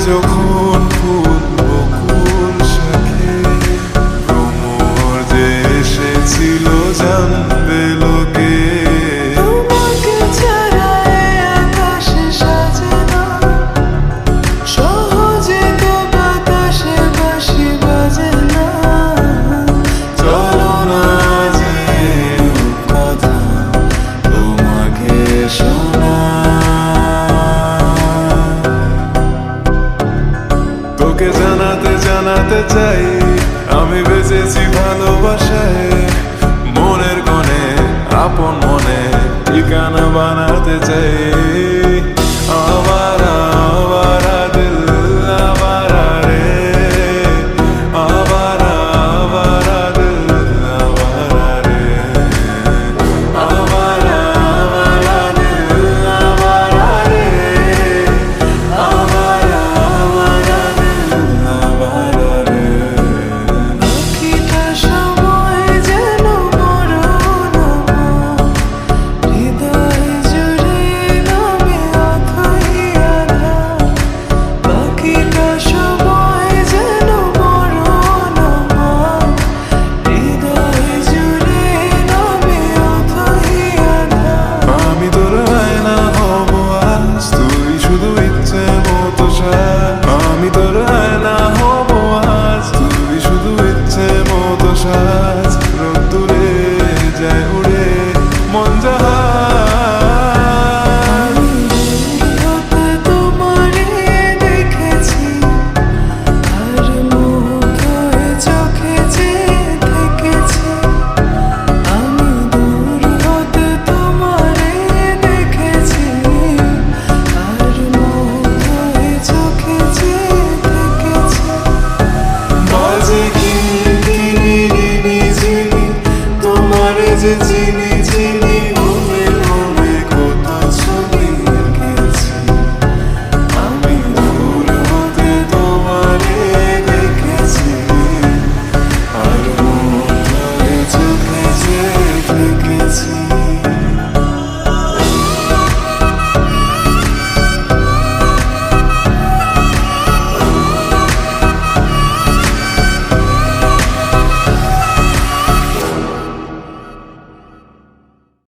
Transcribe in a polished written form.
যখন ফুল বকুল শাখে ভ্রমর যে এসেছিল জানবে লোকে। তোমাকে ছাড়া এ আকাশে সাজে না, সহজে তো বাতাসে বাঁশি বাজে না। চলো না যে কথা তোমাকে তোকে জানাতে জানাতে চাই আমি বেঁচেছি ভালোবাসায়। মনের কোণে আপন মনে ঠিকানা বানাতে চাই। আমার